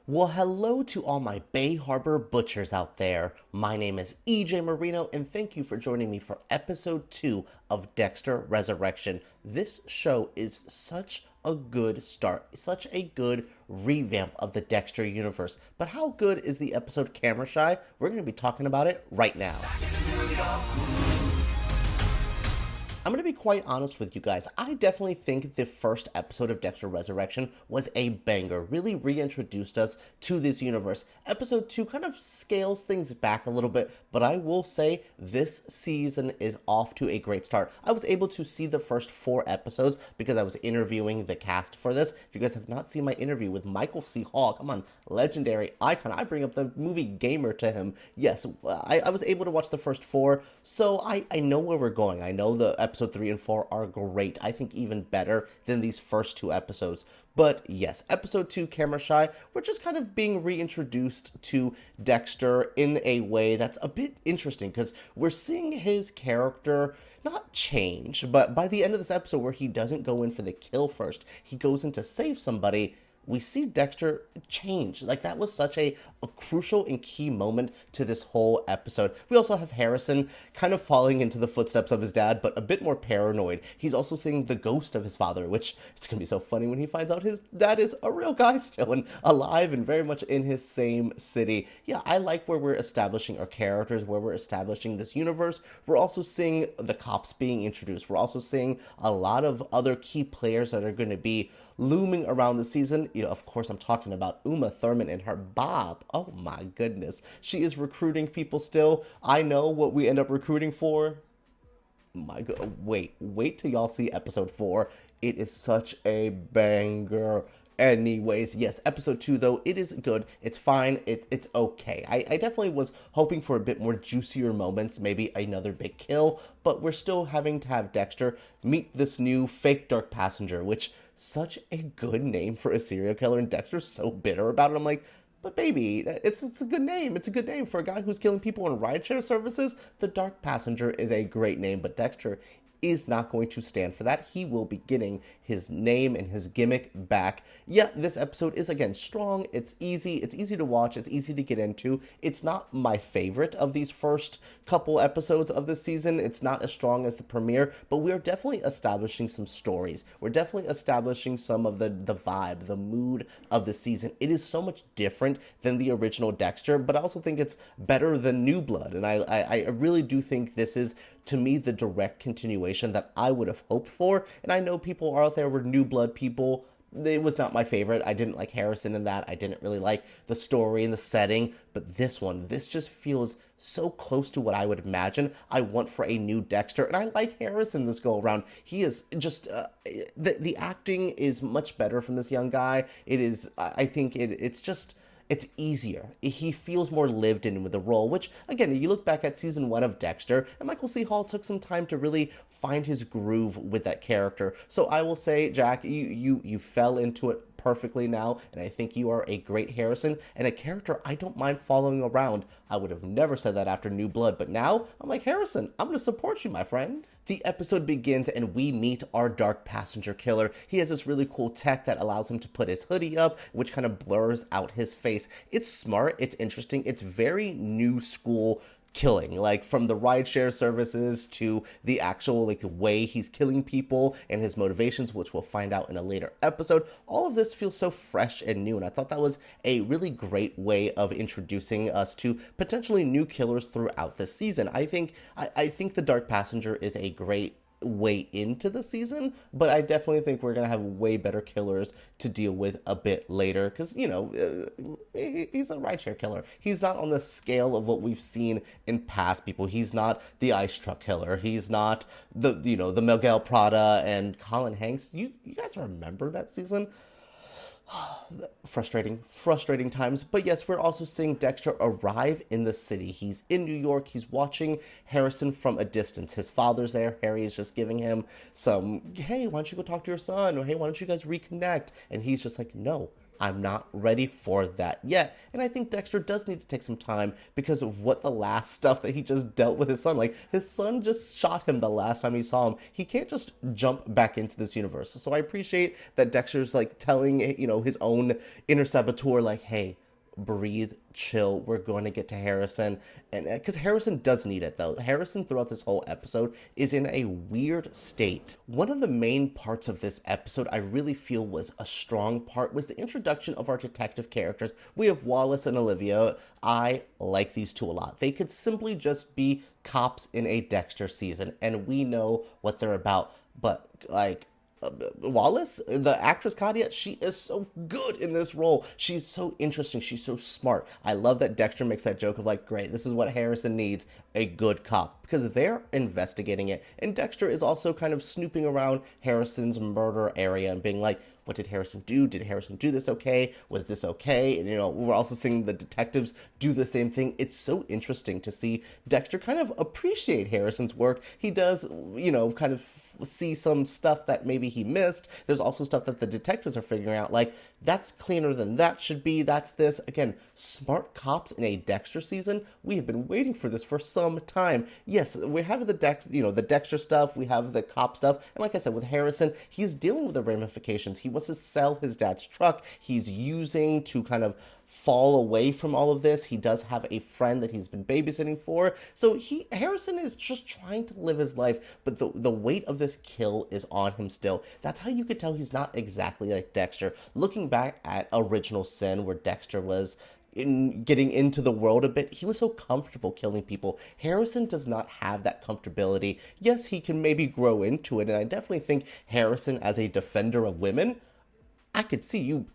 Well, hello to all my Bay Harbor butchers out there. My name is EJ Marino, and thank you for joining me for episode 2 of Dexter Resurrection. This show is such a good start, such a good revamp of the Dexter universe. But how good is the episode Camera Shy? We're going to be talking about it right now. I'm going to be quite honest with you guys. I definitely think the first episode of Dexter Resurrection was a banger, really reintroduced us to this universe. Episode 2 kind of scales things back a little bit, but I will say this season is off to a great start. I was able to see the first 4 episodes because I was interviewing the cast for this. If you guys have not seen my interview with Michael C. Hall, come on, legendary icon. I bring up the movie Gamer to him. Yes, I was able to watch the first 4, so I know where we're going. I know the episode 3 and 4 are great. I think even better than these first 2 episodes. But yes, episode 2, Camera Shy, we're just kind of being reintroduced to Dexter in a way that's a bit interesting because we're seeing his character not change, but by the end of this episode where he doesn't go in for the kill first, he goes in to save somebody. We see Dexter change. Like, that was such a crucial and key moment to this whole episode. We also have Harrison kind of falling into the footsteps of his dad, but a bit more paranoid. He's also seeing the ghost of his father, which it's going to be so funny when he finds out his dad is a real guy still and alive and very much in his same city. Yeah, I like where we're establishing our characters, where we're establishing this universe. We're also seeing the cops being introduced. We're also seeing a lot of other key players that are going to be looming around the season. You know, of course, I'm talking about Uma Thurman and her Bob. Oh my goodness. She is recruiting people still. I know what we end up recruiting for. My God, wait till y'all see episode 4. It is such a banger. Anyways, yes, episode 2, though, it is good. It's fine. It's okay. I definitely was hoping for a bit more juicier moments, maybe another big kill, but we're still having to have Dexter meet this new fake dark passenger, which such a good name for a serial killer, and Dexter's so bitter about it. I'm like, but baby, it's a good name. It's a good name for a guy who's killing people in rideshare services. The Dark Passenger is a great name, but Dexter is not going to stand for that. He will be getting his name and his gimmick back. Yeah, this episode is, again, strong. It's easy to watch. It's easy to get into. It's not my favorite of these first couple episodes of this season. It's not as strong as the premiere, but we're definitely establishing some stories. We're definitely establishing some of the vibe, the mood of the season. It is so much different than the original Dexter, but I also think it's better than New Blood, and I really do think this is, to me, the direct continuation that I would have hoped for. And I know people out there were New Blood people. It was not my favorite. I didn't like Harrison in that. I didn't really like the story and the setting. But this just feels so close to what I would imagine I want for a new Dexter. And I like Harrison this go around. He is just, the acting is much better from this young guy. It is, I think it's just, it's easier. He feels more lived in with the role, which, again, you look back at season 1 of Dexter, and Michael C. Hall took some time to really find his groove with that character. So I will say, Jack, you fell into it perfectly now, and I think you are a great Harrison and a character I don't mind following around. I would have never said that after New Blood, but now I'm like, Harrison, I'm going to support you, my friend. The episode begins and we meet our dark passenger killer. He has this really cool tech that allows him to put his hoodie up, which kind of blurs out his face. It's smart, it's interesting, it's very new school killing, like from the rideshare services to the actual like the way he's killing people and his motivations, which we'll find out in a later episode. All of this feels so fresh and new, and I thought that was a really great way of introducing us to potentially new killers throughout the season. I think the Dark Passenger is a great way into the season, but I definitely think we're gonna have way better killers to deal with a bit later, because, you know, he's a rideshare killer. He's not on the scale of what we've seen in past people. He's not the ice truck killer. He's not the Miguel Prada and Colin Hanks. You guys remember that season? Frustrating times. But yes, we're also seeing Dexter arrive in the city. He's in New York. He's watching Harrison from a distance. His father's there. Harry is just giving him some, hey, why don't you go talk to your son? Or hey, why don't you guys reconnect? And he's just like, no, I'm not ready for that yet. And I think Dexter does need to take some time because of what the last stuff that he just dealt with his son. Like, his son just shot him the last time he saw him. He can't just jump back into this universe. So I appreciate that Dexter's, like, telling, his own inner saboteur, like, hey, breathe, chill, we're going to get to Harrison. And because Harrison does need it, though. Harrison throughout this whole episode is in a weird state. One of the main parts of this episode I really feel was a strong part was the introduction of our detective characters. We have Wallace and Olivia. I like these two a lot. They could simply just be cops in a Dexter season, and we know what they're about. But, like, Wallace, the actress Kadia, she is so good in this role. She's so interesting. She's so smart. I love that Dexter makes that joke of like, great, this is what Harrison needs, a good cop, because they're investigating it. And Dexter is also kind of snooping around Harrison's murder area and being like, what did Harrison do? Did Harrison do this okay? Was this okay? And, we're also seeing the detectives do the same thing. It's so interesting to see Dexter kind of appreciate Harrison's work. He does, kind of see some stuff that maybe he missed. There's also stuff that the detectives are figuring out, like, that's cleaner than that should be. That's this. Again, smart cops in a Dexter season. We have been waiting for this for some time. Yes, we have the Dexter stuff. We have the cop stuff. And like I said, with Harrison, he's dealing with the ramifications. He wants to sell his dad's truck. He's using to kind of fall away from all of this. He does have a friend that he's been babysitting for. So Harrison is just trying to live his life, but the weight of this kill is on him still. That's how you could tell he's not exactly like Dexter. Looking back at Original Sin, where Dexter was getting into the world a bit, he was so comfortable killing people. Harrison does not have that comfortability. Yes, he can maybe grow into it, and I definitely think Harrison, as a defender of women, I could see you.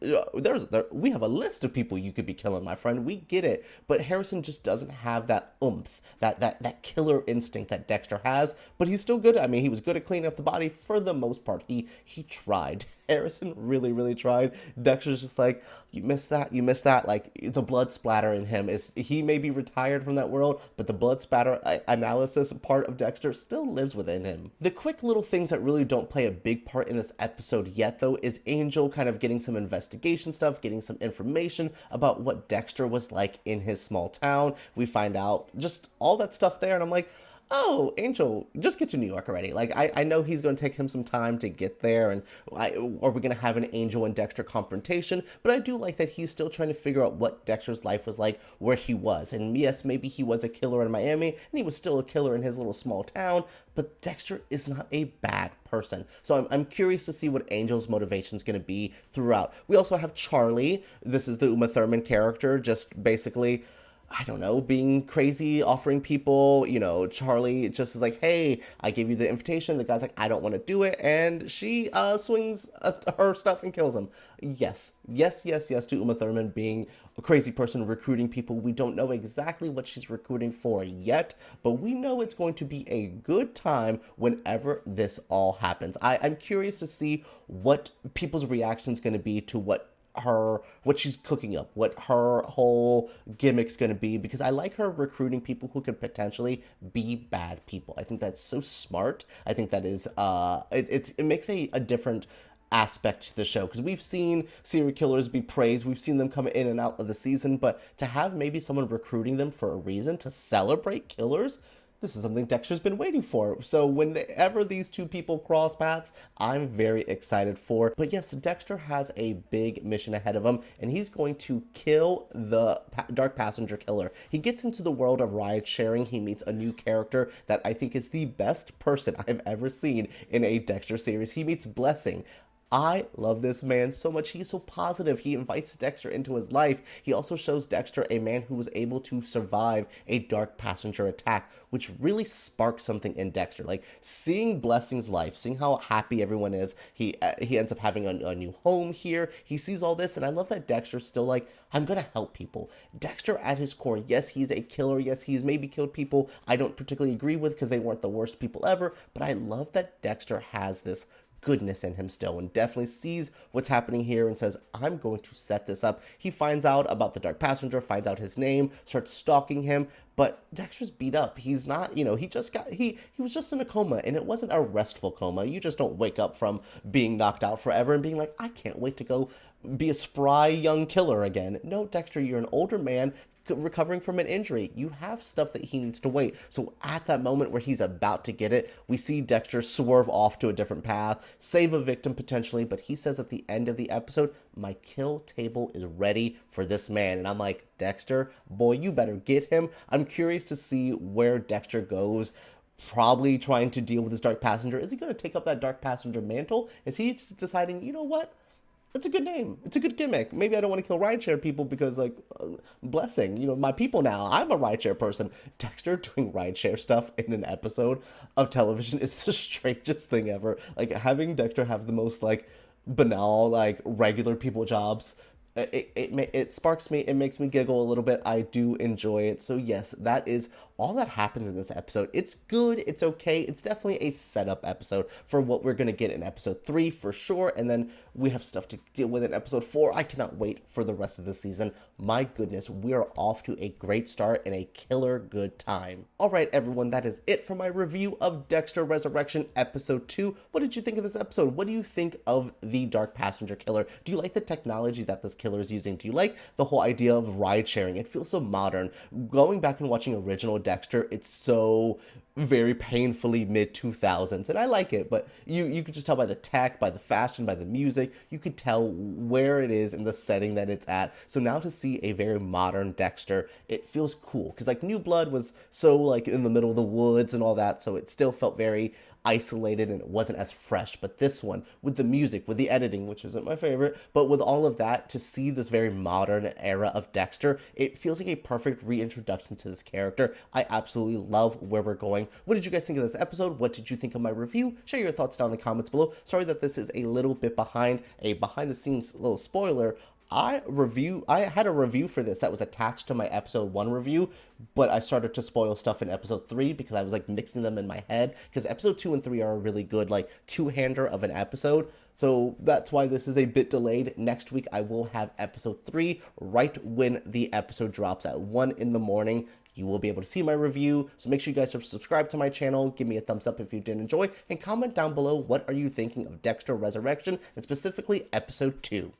We have a list of people you could be killing, my friend. We get it. But Harrison just doesn't have that oomph, that killer instinct that Dexter has. But he's still good. I mean, he was good at cleaning up the body for the most part. He tried. Harrison really, really tried. Dexter's just like, you missed that. Like, the blood splatter in him he may be retired from that world, but the blood splatter analysis part of Dexter still lives within him. The quick little things that really don't play a big part in this episode yet, though, is Angel kind of getting some investigation stuff, getting some information about what Dexter was like in his small town. We find out just all that stuff there, and I'm like, oh, Angel, just get to New York already. Like, I know he's going to take him some time to get there, and are we going to have an Angel and Dexter confrontation? But I do like that he's still trying to figure out what Dexter's life was like where he was. And yes, maybe he was a killer in Miami, and he was still a killer in his little small town, but Dexter is not a bad person. So I'm curious to see what Angel's motivation is going to be throughout. We also have Charley. This is the Thurman character, just basically, I don't know, being crazy, offering people, Charley just is like, hey, I gave you the invitation. The guy's like, I don't want to do it. And she swings her stuff and kills him. Yes to Uma Thurman being a crazy person recruiting people. We don't know exactly what she's recruiting for yet, but we know it's going to be a good time whenever this all happens. I'm curious to see what people's reaction is going to be to what she's cooking up, what her whole gimmick's going to be, because I like her recruiting people who could potentially be bad people. I think that's so smart. I think that is it makes a different aspect to the show, because we've seen serial killers be praised, we've seen them come in and out of the season, but to have maybe someone recruiting them for a reason to celebrate killers, this is something Dexter's been waiting for. So whenever these two people cross paths, I'm very excited for. But yes, Dexter has a big mission ahead of him, and he's going to kill the dark passenger killer. He gets into the world of ride sharing. He meets a new character that I think is the best person I've ever seen in a Dexter series. He meets Blessing. I love this man so much. He's so positive. He invites Dexter into his life. He also shows Dexter a man who was able to survive a dark passenger attack, which really sparks something in Dexter. Like, seeing Blessing's life, seeing how happy everyone is. He ends up having a new home here. He sees all this, and I love that Dexter's still like, I'm going to help people. Dexter at his core, yes, he's a killer. Yes, he's maybe killed people I don't particularly agree with because they weren't the worst people ever, but I love that Dexter has this goodness in him still, and definitely sees what's happening here and says, I'm going to set this up. He finds out about the Dark Passenger, finds out his name, starts stalking him, but Dexter's beat up. He's not, he was just in a coma, and it wasn't a restful coma. You just don't wake up from being knocked out forever and being like, I can't wait to go be a spry young killer again. No, Dexter, you're an older man recovering from an injury. You have stuff that he needs to wait. So at that moment where he's about to get it, we see Dexter swerve off to a different path, save a victim potentially, but he says at the end of the episode, my kill table is ready for this man. And I'm like, Dexter, boy, you better get him. I'm curious to see where Dexter goes. Probably trying to deal with his Dark Passenger. Is he going to take up that Dark Passenger mantle? Is he just deciding, you know what? It's a good name. It's a good gimmick. Maybe I don't want to kill rideshare people because, blessing, my people now. I'm a rideshare person. Dexter doing rideshare stuff in an episode of television is the strangest thing ever. Like, having Dexter have the most, banal, regular people jobs, it sparks me. It makes me giggle a little bit. I do enjoy it. So yes, that is all that happens in this episode. It's good. It's okay. It's definitely a setup episode for what we're going to get in episode 3 for sure. And then we have stuff to deal with in episode 4. I cannot wait for the rest of the season. My goodness, we are off to a great start and a killer good time. All right, everyone, that is it for my review of Dexter Resurrection episode 2. What did you think of this episode? What do you think of the Dark Passenger killer? Do you like the technology that this killer is using? Do you like the whole idea of ride sharing? It feels so modern. Going back and watching original Dexter, it's so very painfully mid-2000s, and I like it, but you could just tell by the tech, by the fashion, by the music, you could tell where it is in the setting that it's at. So now to see a very modern Dexter, it feels cool, because New Blood was so in the middle of the woods and all that, so it still felt very isolated and it wasn't as fresh. But this one, with the music, with the editing, which isn't my favorite, but with all of that, to see this very modern era of Dexter, it feels like a perfect reintroduction to this character. I absolutely love where we're going. What did you guys think of this episode? What did you think of my review? Share your thoughts down in the comments below. Sorry that this is a little bit behind the scenes little spoiler. I had a review for this that was attached to my episode 1 review, but I started to spoil stuff in episode 3 because I was mixing them in my head, because episode 2 and 3 are a really good two-hander of an episode. So that's why this is a bit delayed. Next week I will have episode 3 right when the episode drops at 1 in the morning. You will be able to see my review, so make sure you guys are subscribed to my channel, give me a thumbs up if you did enjoy, and comment down below what are you thinking of Dexter Resurrection, and specifically episode 2.